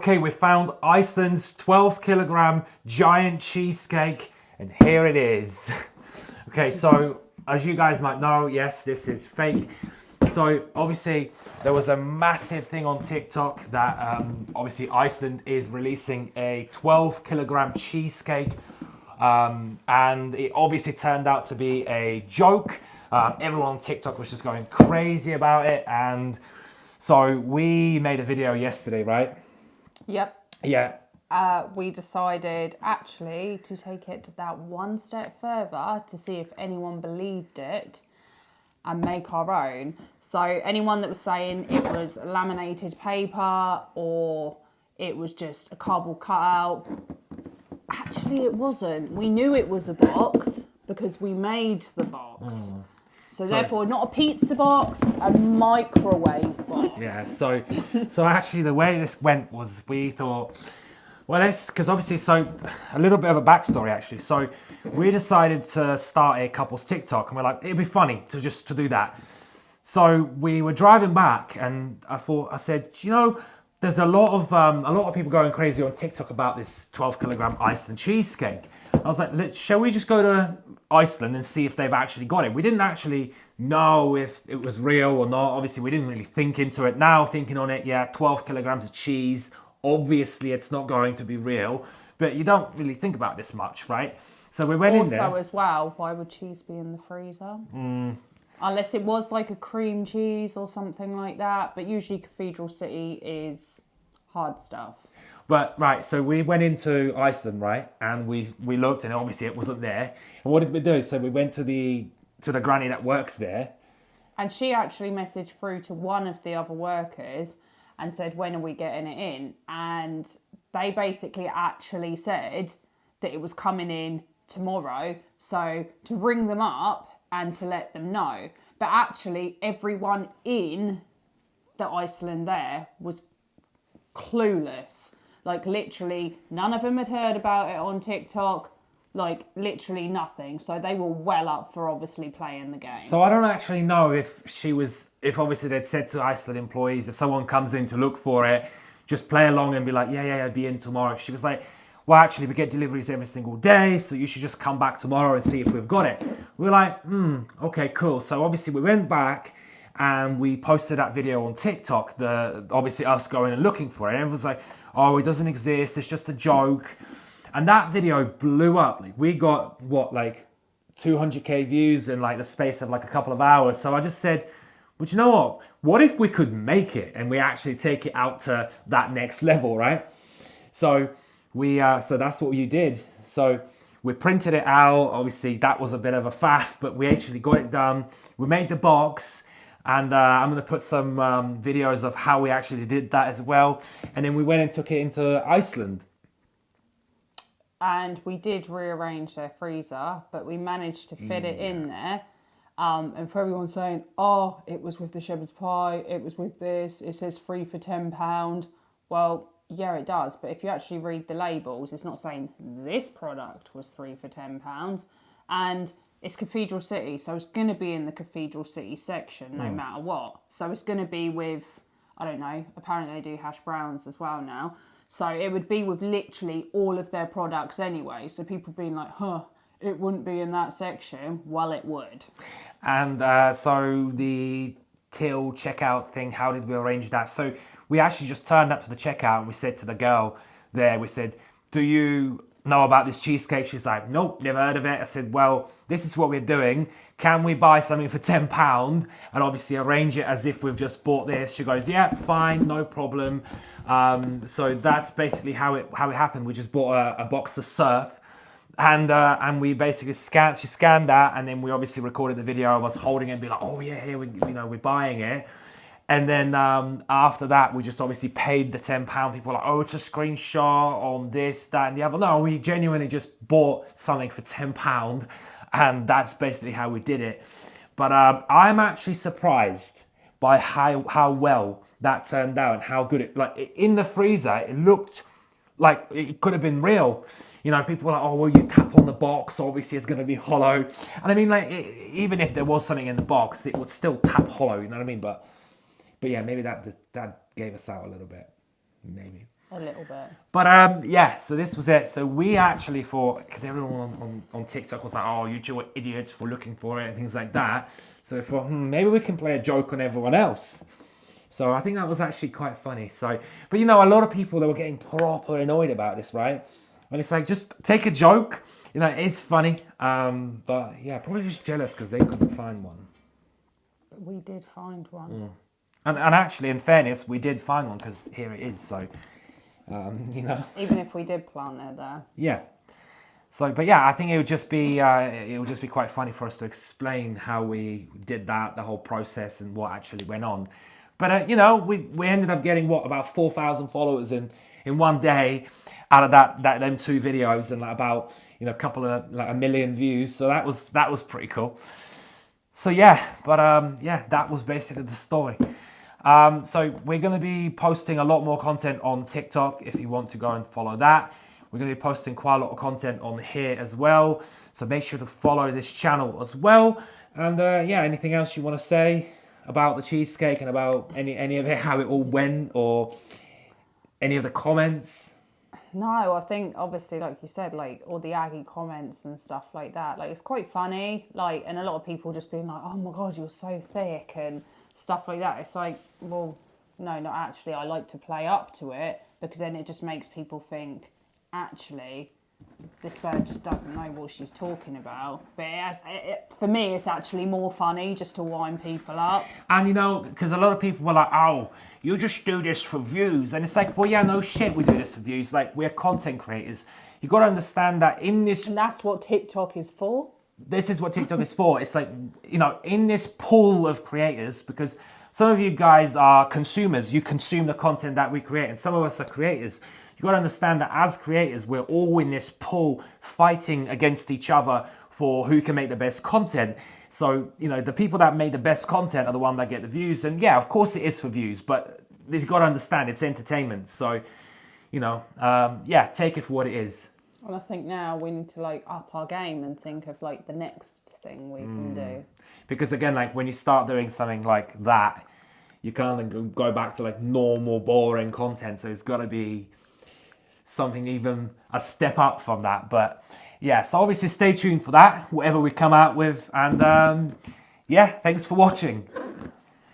Okay, we found Iceland's 12 kilogram giant cheesecake, and here it is. Okay, so as you guys might know, yes, this is fake. So obviously there was a massive thing on TikTok that obviously Iceland is releasing a 12 kilogram cheesecake, and it obviously turned out to be a joke. Everyone on TikTok was just going crazy about it, and so we made a video yesterday, right? Yep. Yeah. We decided actually to take it that one step further to see if anyone believed it and make our own. So anyone that was saying it was laminated paper or it was just a cardboard cutout, actually it wasn't. We knew it was a box because we made the box. So therefore, not a pizza box, a microwave box. Yeah, so actually the way this went was we thought, well, because obviously, so a little bit of a backstory actually. So we decided to start a couple's TikTok, and we're like, it'd be funny to do that. So we were driving back, and I said, there's a lot of people going crazy on TikTok about this 12 kilogram Iceland cheesecake. I was like, shall we just go to Iceland and see if they've actually got it? We didn't actually know if it was real or not. Obviously, we didn't really think into it. Now, thinking on it, yeah, 12 kilograms of cheese. Obviously, it's not going to be real. But you don't really think about this much, right? So we went in there. Also, as well, why would cheese be in the freezer? Unless it was like a cream cheese or something like that. But usually Cathedral City is hard stuff. But right, so we went into Iceland, right, and we looked, and obviously it wasn't there. And what did we do? So we went to the granny that works there, and she actually messaged through to one of the other workers and said, "When are we getting it in?" And they basically actually said that it was coming in tomorrow, so to ring them up and to let them know. But actually, everyone in the Iceland there was clueless. Like, literally, none of them had heard about it on TikTok. Like, literally nothing. So they were well up for obviously playing the game. So I don't actually know if obviously they'd said to Iceland employees, if someone comes in to look for it, just play along and be like, yeah, I'll be in tomorrow. She was like, well, actually, we get deliveries every single day, so you should just come back tomorrow and see if we've got it. We were like, okay, cool. So obviously we went back and we posted that video on TikTok, obviously us going and looking for it. And everyone's like, oh, it doesn't exist, it's just a joke. And that video blew up. Like, we got, 200k views in like the space of like a couple of hours. So I just said, but you know what? What if we could make it and we actually take it out to that next level, right? So so that's what you did. So we printed it out. Obviously, that was a bit of a faff, but we actually got it done. We made the box. And I'm going to put some videos of how we actually did that as well. And then we went and took it into Iceland. And we did rearrange their freezer, but we managed to fit it in there. And for everyone saying, oh, it was with the shepherd's pie, it was with this, it says free for £10. Well, yeah, it does. But if you actually read the labels, it's not saying this product was 3 for £10. And it's Cathedral City, so it's going to be in the Cathedral City section no matter what. So it's going to be with, I don't know, apparently they do hash browns as well now. So it would be with literally all of their products anyway. So people being like, it wouldn't be in that section. Well, it would. And so the till checkout thing, how did we arrange that? So we actually just turned up to the checkout and we said to the girl there, we said, do you know about this cheesecake? She's like, nope, never heard of it. I said, well, this is what we're doing. Can we buy something for £10 and obviously arrange it as if we've just bought this? She goes, yeah, fine, no problem. So that's basically how it happened. We just bought a box of surf, and we basically she scanned that, and then we obviously recorded the video of us holding it and be like, oh yeah, here we're buying it. And then after that, we just obviously paid the £10. People were like, oh, it's a screenshot on this, that, and the other. No, we genuinely just bought something for £10, and that's basically how we did it. But I'm actually surprised by how well that turned out and how good it, like in the freezer, it looked like it could have been real. People were like, oh, well, you tap on the box, obviously it's going to be hollow. And I mean, like, even if there was something in the box, it would still tap hollow, you know what I mean? But yeah, maybe that gave us out a little bit, maybe. A little bit. But yeah, so this was it. So we actually thought, because everyone on TikTok was like, oh, you two are idiots for looking for it and things like that. So we thought, maybe we can play a joke on everyone else. So I think that was actually quite funny. So, but you know, a lot of people, they were getting proper annoyed about this, right? And it's like, just take a joke. You know, it's funny. But yeah, probably just jealous because they couldn't find one. But we did find one. And actually, in fairness, we did find one because here it is. So, you know. Even if we did plant it there. Yeah. So, but yeah, I think it would just be quite funny for us to explain how we did that, the whole process, and what actually went on. But you know, we ended up getting about 4,000 followers in one day out of them 2 videos, and like about, you know, a couple of like 1 million views. So that was pretty cool. So yeah, but yeah, that was basically the story. So we're going to be posting a lot more content on TikTok if you want to go and follow that. We're going to be posting quite a lot of content on here as well. So make sure to follow this channel as well. And yeah, anything else you want to say about the cheesecake and about any of it, how it all went, or any of the comments? No, I think obviously, like you said, like all the Aggie comments and stuff like that, like it's quite funny, like, and a lot of people just being like, oh my God, you're so thick and stuff like that. It's like, well, no, not actually. I like to play up to it because then it just makes people think, actually, this bird just doesn't know what she's talking about. But for me, it's actually more funny just to wind people up. And you know, because a lot of people were like, oh, you just do this for views. And it's like, well, yeah, no shit, we do this for views. Like, we're content creators. You got to understand that in this... And that's what TikTok is for. This is what TikTok is for. It's like, you know, in this pool of creators, because some of you guys are consumers. You consume the content that we create. And some of us are creators. You got to understand that as creators, we're all in this pool fighting against each other for who can make the best content. So, you know, the people that make the best content are the ones that get the views. And yeah, of course it is for views, but you've got to understand it's entertainment. So, you know, yeah, take it for what it is. And I think now we need to like up our game and think of like the next thing we can do. Because again, like when you start doing something like that, you can't go back to like normal, boring content. So it's got to be something even a step up from that. But yeah, so obviously stay tuned for that, whatever we come out with. And yeah, thanks for watching.